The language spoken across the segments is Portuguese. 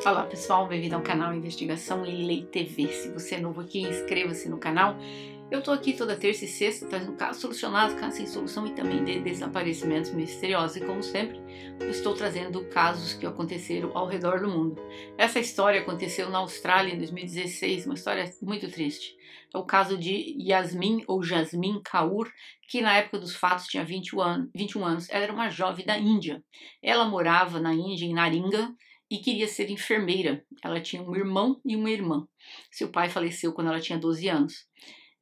Olá pessoal, bem-vindo ao canal Investigação em Lei TV. Se você é novo aqui, inscreva-se no canal. Eu tô aqui toda terça e sexta trazendo casos solucionados, casos sem solução e também de desaparecimentos misteriosos. E como sempre, eu estou trazendo casos que aconteceram ao redor do mundo. Essa história aconteceu na Austrália em 2016, uma história muito triste. É o caso de Yasmin ou Jasmine Kaur, que na época dos fatos tinha 21 anos. Ela era uma jovem da Índia. Ela morava na Índia, em Naringa, e queria ser enfermeira. Ela tinha um irmão e uma irmã. Seu pai faleceu quando ela tinha 12 anos.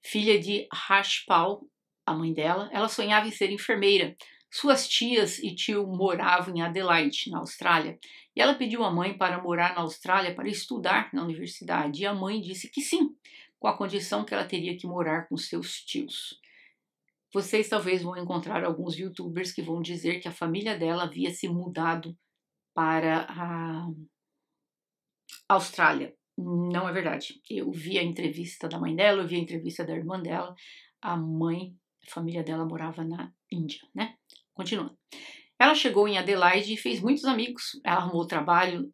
Filha de Rajpal, a mãe dela, ela sonhava em ser enfermeira. Suas tias e tio moravam em Adelaide, na Austrália, e ela pediu à mãe para morar na Austrália para estudar na universidade, e a mãe disse que sim, com a condição que ela teria que morar com seus tios. Vocês talvez vão encontrar alguns youtubers que vão dizer que a família dela havia se mudado para a Austrália. Não é verdade. Eu vi a entrevista da mãe dela, eu vi a entrevista da irmã dela. A família dela morava na Índia, né? Continuando. Ela chegou em Adelaide e fez muitos amigos. Ela arrumou trabalho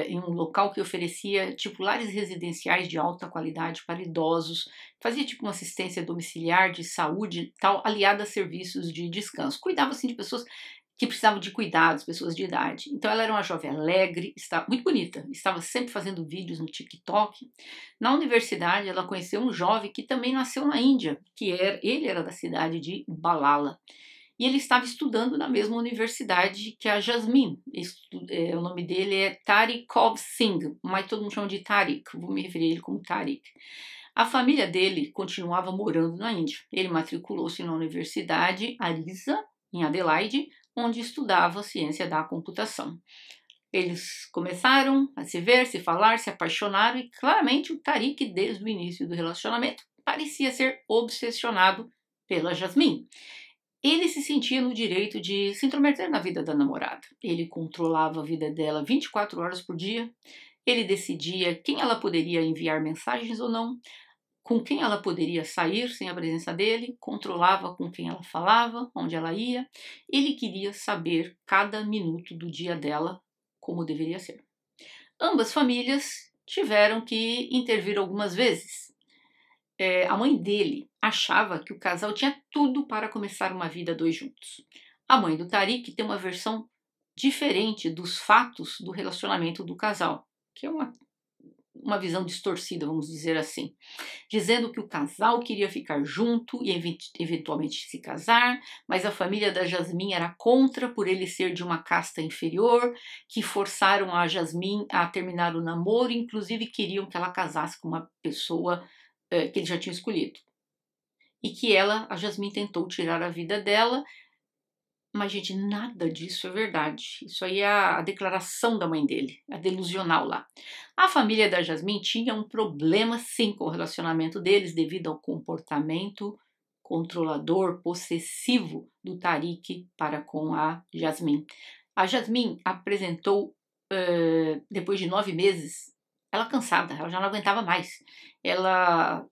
em um local que oferecia tipo lares residenciais de alta qualidade para idosos. Fazia tipo uma assistência domiciliar de saúde, tal, aliada a serviços de descanso. Cuidava assim de pessoas que precisavam de cuidados, pessoas de idade. Então ela era uma jovem alegre, estava muito bonita, estava sempre fazendo vídeos no TikTok. Na universidade ela conheceu um jovem que também nasceu na Índia, ele era da cidade de Balala. E ele estava estudando na mesma universidade que a Jasmine. O nome dele é Tarikov Singh, mas todo mundo chama de Tariq, vou me referir a ele como Tariq. A família dele continuava morando na Índia. Ele matriculou-se na Universidade Arisa, em Adelaide, onde estudava ciência da computação. Eles começaram a se ver, se falar, se apaixonaram e claramente o Tariq, desde o início do relacionamento, parecia ser obsessionado pela Jasmine. Ele se sentia no direito de se intrometer na vida da namorada. Ele controlava a vida dela 24 horas por dia. Ele decidia quem ela poderia enviar mensagens ou não, com quem ela poderia sair sem a presença dele, controlava com quem ela falava, onde ela ia. Ele queria saber cada minuto do dia dela como deveria ser. Ambas famílias tiveram que intervir algumas vezes. A mãe dele achava que o casal tinha tudo para começar uma vida a dois juntos. A mãe do Tariq tem uma versão diferente dos fatos do relacionamento do casal, que é uma visão distorcida, vamos dizer assim, dizendo que o casal queria ficar junto e eventualmente se casar, mas a família da Jasmine era contra por ele ser de uma casta inferior, que forçaram a Jasmine a terminar o namoro, inclusive queriam que ela casasse com uma pessoa que ele já tinha escolhido. E que a Jasmine tentou tirar a vida dela, mas, gente, nada disso é verdade. Isso aí é a declaração da mãe dele, a delusional lá. A família da Jasmine tinha um problema, sim, com o relacionamento deles, devido ao comportamento controlador, possessivo do Tariq para com a Jasmine. A Jasmine apresentou, depois de 9 meses, ela cansada, ela já não aguentava mais. Ela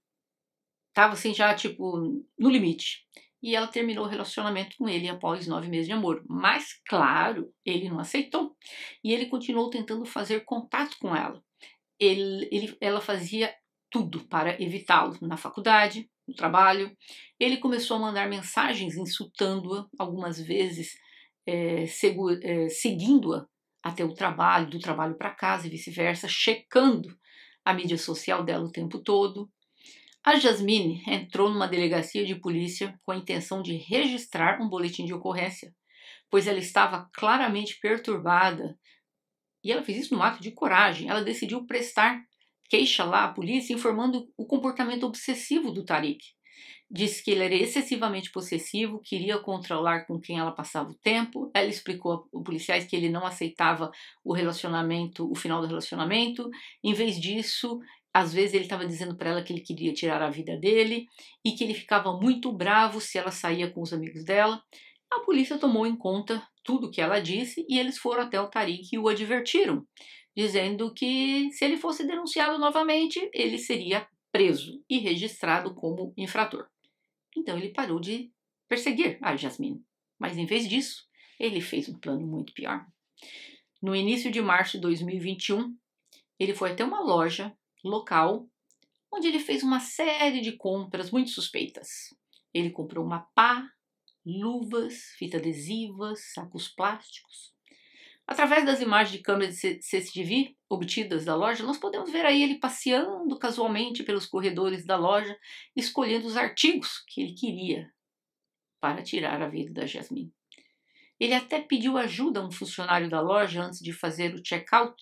estava assim já, tipo, no limite. E ela terminou o relacionamento com ele após 9 meses de amor. Mas, claro, ele não aceitou. E ele continuou tentando fazer contato com ela. Ela fazia tudo para evitá-lo na faculdade, no trabalho. Ele começou a mandar mensagens insultando-a, algumas vezes seguindo-a até o trabalho, do trabalho para casa e vice-versa, checando a mídia social dela o tempo todo. A Jasmine entrou numa delegacia de polícia com a intenção de registrar um boletim de ocorrência, pois ela estava claramente perturbada. E ela fez isso num ato de coragem. Ela decidiu prestar queixa lá à polícia, informando o comportamento obsessivo do Tariq. Disse que ele era excessivamente possessivo, queria controlar com quem ela passava o tempo. Ela explicou aos policiais que ele não aceitava o final do relacionamento. Em vez disso, às vezes ele estava dizendo para ela que ele queria tirar a vida dele e que ele ficava muito bravo se ela saía com os amigos dela. A polícia tomou em conta tudo que ela disse e eles foram até o Tariq e o advertiram, dizendo que se ele fosse denunciado novamente, ele seria preso e registrado como infrator. Então ele parou de perseguir a Jasmine, mas em vez disso, ele fez um plano muito pior. No início de março de 2021, ele foi até uma loja local, onde ele fez uma série de compras muito suspeitas. Ele comprou uma pá, luvas, fita adesiva, sacos plásticos. Através das imagens de câmeras de CCTV obtidas da loja, nós podemos ver aí ele passeando casualmente pelos corredores da loja, escolhendo os artigos que ele queria para tirar a vida da Jasmine. Ele até pediu ajuda a um funcionário da loja antes de fazer o check-out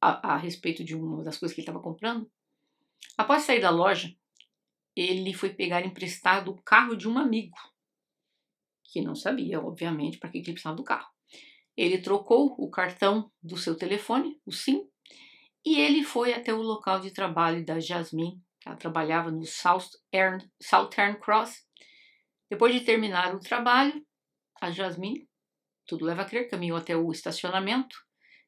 a respeito de uma das coisas que ele estava comprando. Após sair da loja, ele foi pegar emprestado o carro de um amigo, que não sabia, obviamente, para que ele precisava do carro. Ele trocou o cartão do seu telefone, o SIM, e ele foi até o local de trabalho da Jasmine. Ela trabalhava no Southern Cross. Depois de terminar o trabalho, a Jasmine, tudo leva a crer, caminhou até o estacionamento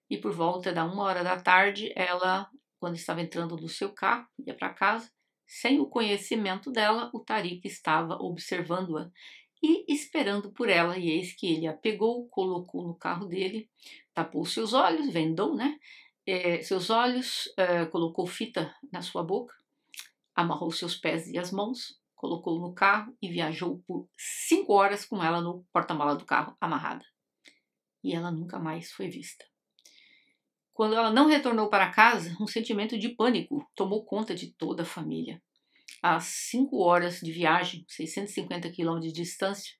e por volta da 1h da tarde, ela, quando estava entrando no seu carro, ia para casa, sem o conhecimento dela, o Tariq estava observando-a e esperando por ela, e eis que ele a pegou, colocou no carro dele, tapou seus olhos, vendou, seus olhos, colocou fita na sua boca, amarrou seus pés e as mãos, colocou no carro e viajou por 5 horas com ela no porta-mala do carro, amarrada. E ela nunca mais foi vista. Quando ela não retornou para casa, um sentimento de pânico tomou conta de toda a família. Às 5 horas de viagem, 650 quilômetros de distância,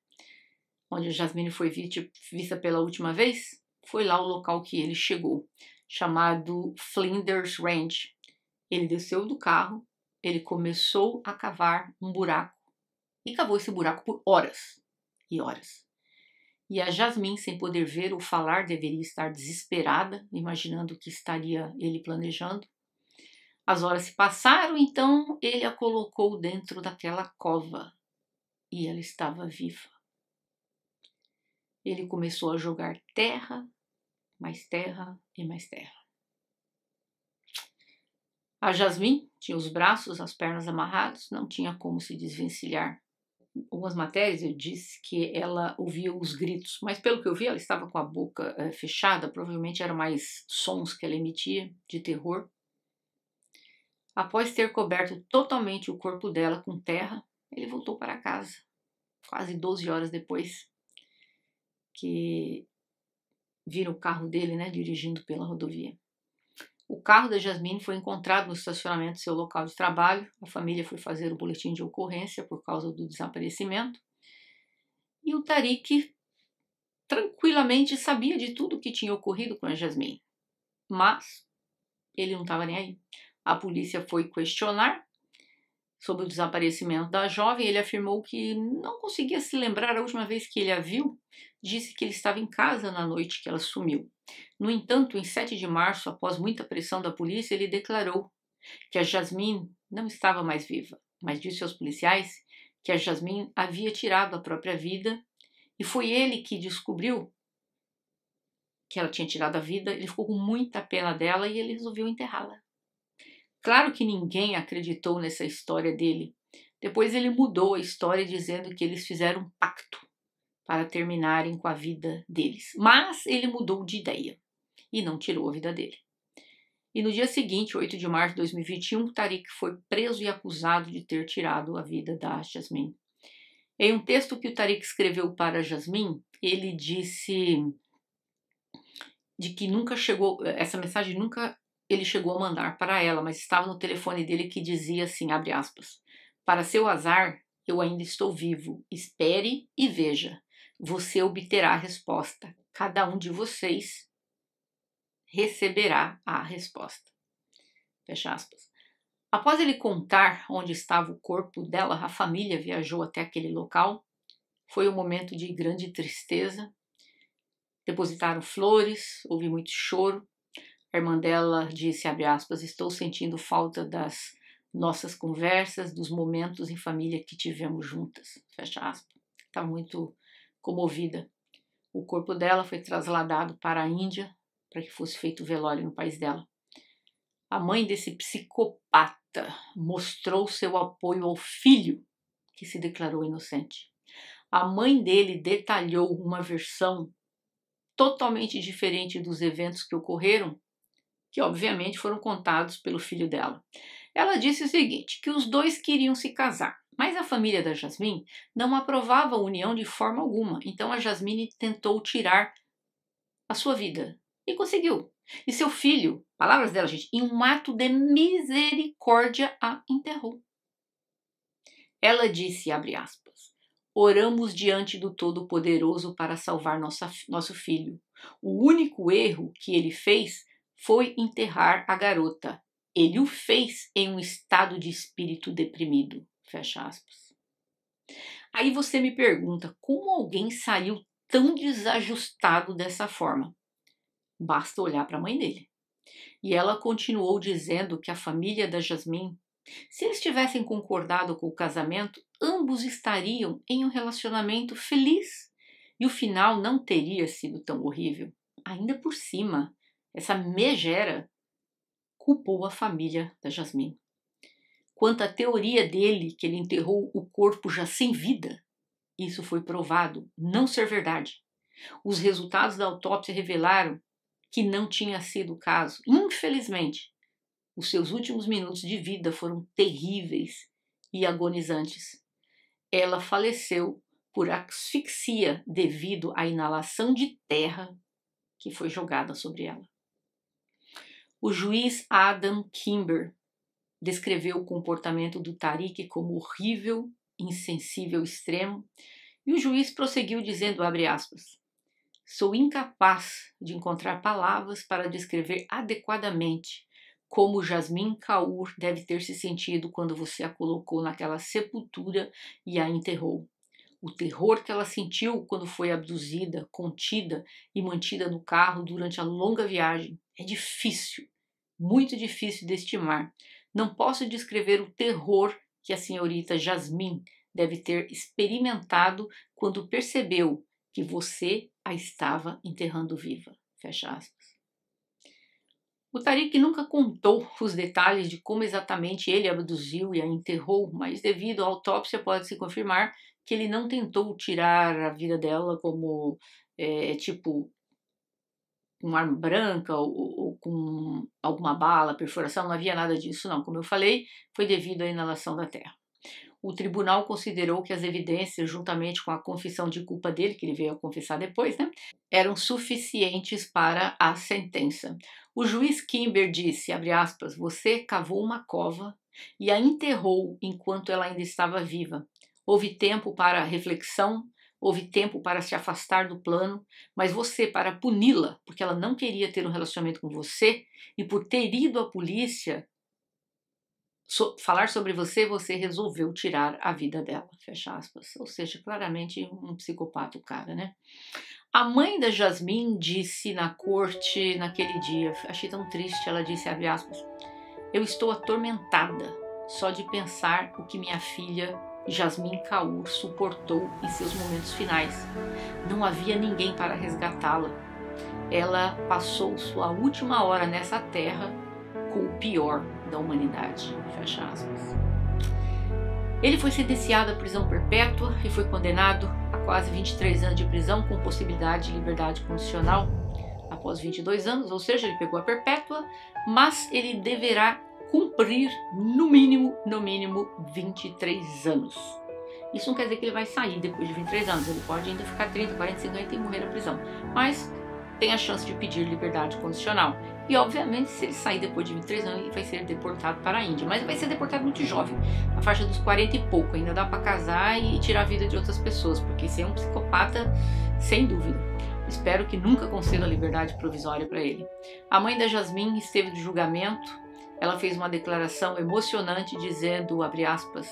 onde a Jasmine foi vista pela última vez, foi lá o local que ele chegou, chamado Flinders Range. Ele desceu do carro, ele começou a cavar um buraco e cavou esse buraco por horas e horas. E a Jasmine, sem poder ver ou falar, deveria estar desesperada, imaginando o que estaria ele planejando. As horas se passaram, então ele a colocou dentro daquela cova e ela estava viva. Ele começou a jogar terra e mais terra. A Jasmine tinha os braços, as pernas amarrados, não tinha como se desvencilhar. Em algumas matérias eu disse que ela ouvia os gritos, mas pelo que eu vi ela estava com a boca fechada, provavelmente eram mais sons que ela emitia de terror. Após ter coberto totalmente o corpo dela com terra, ele voltou para casa, quase 12 horas depois que viram o carro dele, dirigindo pela rodovia. O carro da Jasmine foi encontrado no estacionamento do seu local de trabalho. A família foi fazer o boletim de ocorrência por causa do desaparecimento. E o Tariq tranquilamente sabia de tudo o que tinha ocorrido com a Jasmine. Mas ele não estava nem aí. A polícia foi questionar sobre o desaparecimento da jovem. Ele afirmou que não conseguia se lembrar a última vez que ele a viu. Disse que ele estava em casa na noite que ela sumiu. No entanto, em 7 de março, após muita pressão da polícia, ele declarou que a Jasmine não estava mais viva, mas disse aos policiais que a Jasmine havia tirado a própria vida e foi ele que descobriu que ela tinha tirado a vida. Ele ficou com muita pena dela e ele resolveu enterrá-la. Claro que ninguém acreditou nessa história dele. Depois ele mudou a história dizendo que eles fizeram um pacto para terminarem com a vida deles. Mas ele mudou de ideia e não tirou a vida dele. E no dia seguinte, 8 de março de 2021, Tariq foi preso e acusado de ter tirado a vida da Jasmine. Em um texto que o Tariq escreveu para a Jasmine, ele disse de que nunca chegou, essa mensagem nunca ele chegou a mandar para ela, mas estava no telefone dele que dizia assim, abre aspas, para seu azar, eu ainda estou vivo, espere e veja, você obterá a resposta, cada um de vocês receberá a resposta. Fecha aspas. Após ele contar onde estava o corpo dela, a família viajou até aquele local. Foi um momento de grande tristeza. Depositaram flores, houve muito choro. A irmã dela disse, abre aspas, estou sentindo falta das nossas conversas, dos momentos em família que tivemos juntas. Fecha aspas. Estava muito comovida. O corpo dela foi trasladado para a Índia, para que fosse feito o velório no país dela. A mãe desse psicopata mostrou seu apoio ao filho, que se declarou inocente. A mãe dele detalhou uma versão totalmente diferente dos eventos que ocorreram que obviamente foram contados pelo filho dela. Ela disse o seguinte, que os dois queriam se casar, mas a família da Jasmine não aprovava a união de forma alguma, então a Jasmine tentou tirar a sua vida e conseguiu. E seu filho, palavras dela, gente, em um ato de misericórdia, a enterrou. Ela disse, abre aspas, oramos diante do Todo-Poderoso para salvar nosso filho. O único erro que ele fez foi enterrar a garota. Ele o fez em um estado de espírito deprimido. Fecha aspas. Aí você me pergunta, como alguém saiu tão desajustado dessa forma? Basta olhar para a mãe dele. E ela continuou dizendo que a família da Jasmine, se eles tivessem concordado com o casamento, ambos estariam em um relacionamento feliz e o final não teria sido tão horrível. Ainda por cima, essa megera culpou a família da Jasmine. Quanto à teoria dele, que ele enterrou o corpo já sem vida, isso foi provado não ser verdade. Os resultados da autópsia revelaram que não tinha sido o caso. Infelizmente, os seus últimos minutos de vida foram terríveis e agonizantes. Ela faleceu por asfixia devido à inalação de terra que foi jogada sobre ela. O juiz Adam Kimber descreveu o comportamento do Tariq como horrível, insensível extremo, e o juiz prosseguiu dizendo, abre aspas, sou incapaz de encontrar palavras para descrever adequadamente como Jasmine Kaur deve ter se sentido quando você a colocou naquela sepultura e a enterrou. O terror que ela sentiu quando foi abduzida, contida e mantida no carro durante a longa viagem é difícil, muito difícil de estimar. Não posso descrever o terror que a senhorita Jasmine deve ter experimentado quando percebeu que você a estava enterrando viva. Fecha aspas. O Tariq nunca contou os detalhes de como exatamente ele a abduziu e a enterrou, mas devido à autópsia pode-se confirmar que ele não tentou tirar a vida dela como, tipo, com arma branca ou com alguma bala, perfuração, não havia nada disso não. Como eu falei, foi devido à inalação da terra. O tribunal considerou que as evidências, juntamente com a confissão de culpa dele, que ele veio a confessar depois, né, eram suficientes para a sentença. O juiz Kimber disse, abre aspas, você cavou uma cova e a enterrou enquanto ela ainda estava viva. Houve tempo para reflexão, houve tempo para se afastar do plano, mas você, para puni-la, porque ela não queria ter um relacionamento com você, e por ter ido à polícia falar sobre você, você resolveu tirar a vida dela, fecha aspas. Ou seja, claramente um psicopata o cara, né? A mãe da Jasmine disse na corte naquele dia, achei tão triste, ela disse, abre aspas, eu estou atormentada só de pensar o que minha filha Jasmine Kaur suportou em seus momentos finais. Não havia ninguém para resgatá-la. Ela passou sua última hora nessa terra com o pior da humanidade. Fecha aspas. Ele foi sentenciado à prisão perpétua e foi condenado a quase 23 anos de prisão com possibilidade de liberdade condicional após 22 anos, ou seja, ele pegou a perpétua, mas ele deverá cumprir no mínimo 23 anos. Isso não quer dizer que ele vai sair depois de 23 anos, ele pode ainda ficar 30, 40, 50 e morrer na prisão, mas tem a chance de pedir liberdade condicional. E obviamente, se ele sair depois de 23 anos, ele vai ser deportado para a Índia, mas vai ser deportado muito jovem, na faixa dos 40 e pouco, ainda dá para casar e tirar a vida de outras pessoas, porque esse é um psicopata sem dúvida. Espero que nunca conceda liberdade provisória para ele. A mãe da Jasmine esteve de julgamento. Ela fez uma declaração emocionante dizendo, abre aspas,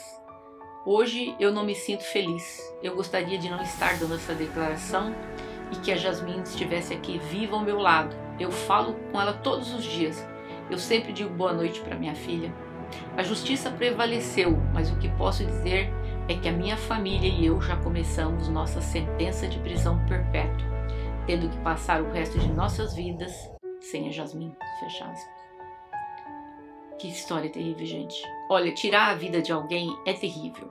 hoje eu não me sinto feliz. Eu gostaria de não estar dando essa declaração e que a Jasmine estivesse aqui viva ao meu lado. Eu falo com ela todos os dias. Eu sempre digo boa noite para minha filha. A justiça prevaleceu, mas o que posso dizer é que a minha família e eu já começamos nossa sentença de prisão perpétua, tendo que passar o resto de nossas vidas sem a Jasmine. Fecha aspas. Que história terrível, gente. Olha, tirar a vida de alguém é terrível.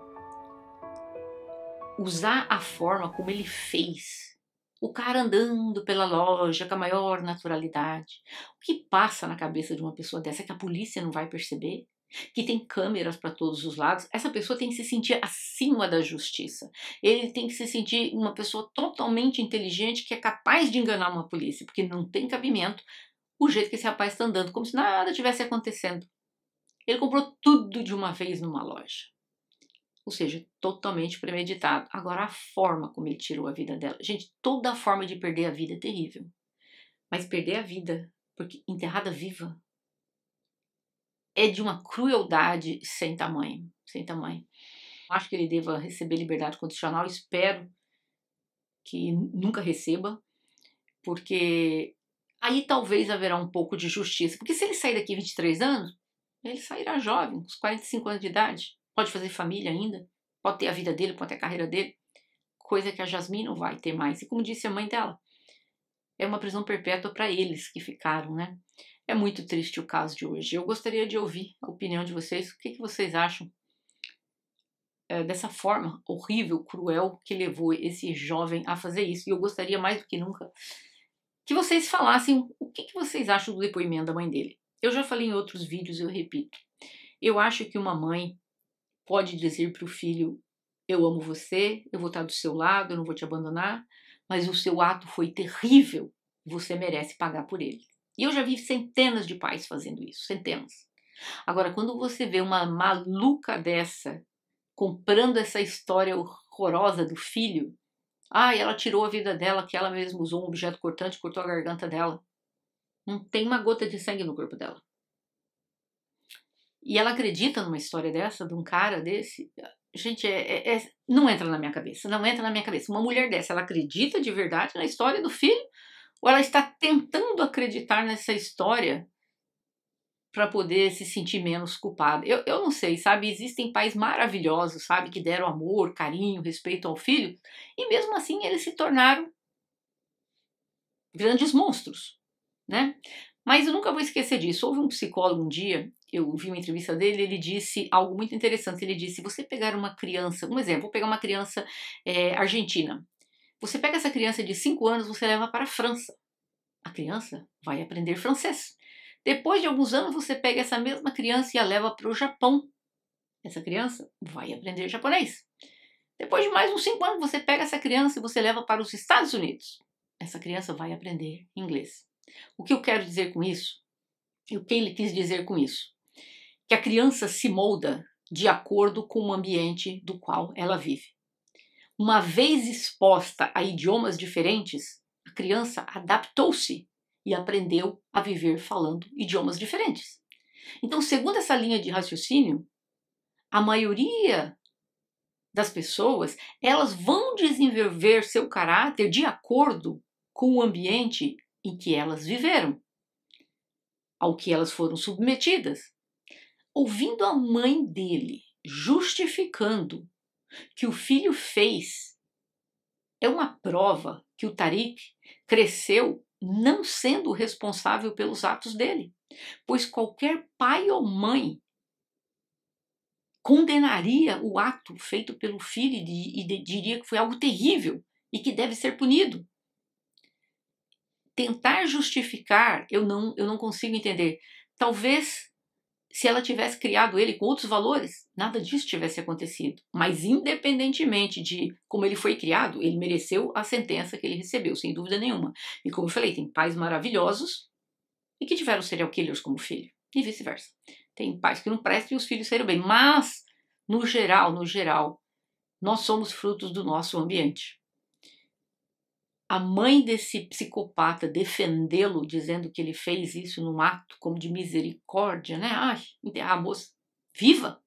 Usar a forma como ele fez O cara andando pela loja com a maior naturalidade. O que passa na cabeça de uma pessoa dessa é que a polícia não vai perceber? Que tem câmeras para todos os lados? Essa pessoa tem que se sentir acima da justiça. Ele tem que se sentir uma pessoa totalmente inteligente que é capaz de enganar uma polícia, porque não tem cabimento o jeito que esse rapaz está andando, como se nada tivesse acontecendo. Ele comprou tudo de uma vez numa loja. Ou seja, totalmente premeditado. Agora, a forma como ele tirou a vida dela. Gente, toda forma de perder a vida é terrível. Mas perder a vida, porque enterrada viva, é de uma crueldade sem tamanho. Sem tamanho. Acho que ele deva receber liberdade condicional. Espero que nunca receba. Porque aí talvez haverá um pouco de justiça. Porque se ele sair daqui 23 anos, ele sairá jovem, com 45 anos de idade. Pode fazer família ainda. Pode ter a vida dele, pode ter a carreira dele. Coisa que a Jasmine não vai ter mais. E como disse a mãe dela, é uma prisão perpétua para eles que ficaram, né? É muito triste o caso de hoje. Eu gostaria de ouvir a opinião de vocês. O que vocês acham dessa forma horrível, cruel, que levou esse jovem a fazer isso? E eu gostaria mais do que nunca que vocês falassem o que vocês acham do depoimento da mãe dele. Eu já falei em outros vídeos, eu repito. Eu acho que uma mãe pode dizer para o filho: eu amo você, eu vou estar do seu lado, eu não vou te abandonar, mas o seu ato foi terrível, você merece pagar por ele. E eu já vi centenas de pais fazendo isso, centenas. Agora, quando você vê uma maluca dessa comprando essa história horrorosa do filho, ela tirou a vida dela, que ela mesma usou um objeto cortante, cortou a garganta dela. Não tem uma gota de sangue no corpo dela. E ela acredita numa história dessa, de um cara desse. Gente, não entra na minha cabeça, não entra na minha cabeça. Uma mulher dessa, ela acredita de verdade na história do filho? Ou ela está tentando acreditar nessa história para poder se sentir menos culpada? Eu não sei, sabe? Existem pais maravilhosos, sabe? Que deram amor, carinho, respeito ao filho. E mesmo assim eles se tornaram grandes monstros, né? Mas eu nunca vou esquecer disso. Houve um psicólogo um dia, eu vi uma entrevista dele, ele disse algo muito interessante. Ele disse: você pegar uma criança, um exemplo, vou pegar uma criança argentina. Você pega essa criança de 5 anos, você leva para a França. A criança vai aprender francês. Depois de alguns anos, você pega essa mesma criança e a leva para o Japão. Essa criança vai aprender japonês. Depois de mais uns 5 anos, você pega essa criança e você leva para os Estados Unidos. Essa criança vai aprender inglês. O que eu quero dizer com isso? E o que ele quis dizer com isso? Que a criança se molda de acordo com o ambiente do qual ela vive. Uma vez exposta a idiomas diferentes, a criança adaptou-se e aprendeu a viver falando idiomas diferentes. Então, segundo essa linha de raciocínio, a maioria das pessoas, elas vão desenvolver seu caráter de acordo com o ambiente em que elas viveram, ao que elas foram submetidas. Ouvindo a mãe dele justificando que o filho fez, é uma prova que o Tariq cresceu não sendo responsável pelos atos dele, pois qualquer pai ou mãe condenaria o ato feito pelo filho e diria que foi algo terrível e que deve ser punido. Tentar justificar, eu não consigo entender. Talvez, se ela tivesse criado ele com outros valores, nada disso tivesse acontecido. Mas independentemente de como ele foi criado, ele mereceu a sentença que ele recebeu, sem dúvida nenhuma. E como eu falei, tem pais maravilhosos e que tiveram serial killers como filho. E vice-versa. Tem pais que não prestam e os filhos saíram bem. Mas, no geral, nós somos frutos do nosso ambiente. A mãe desse psicopata defendê-lo, dizendo que ele fez isso num ato como de misericórdia, né? Enterrar a moça viva.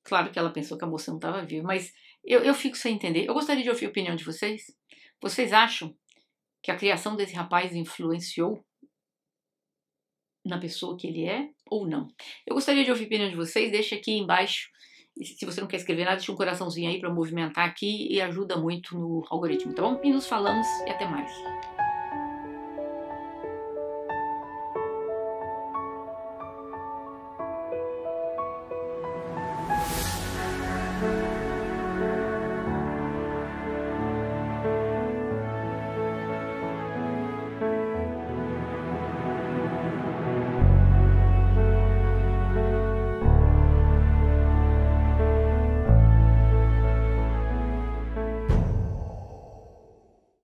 Claro que ela pensou que a moça não estava viva, mas eu fico sem entender. Eu gostaria de ouvir a opinião de vocês. Vocês acham que a criação desse rapaz influenciou na pessoa que ele é ou não? Eu gostaria de ouvir a opinião de vocês. Deixa aqui embaixo. E se você não quer escrever nada, deixa um coraçãozinho aí para movimentar aqui e ajuda muito no algoritmo, tá bom? E nos falamos e até mais.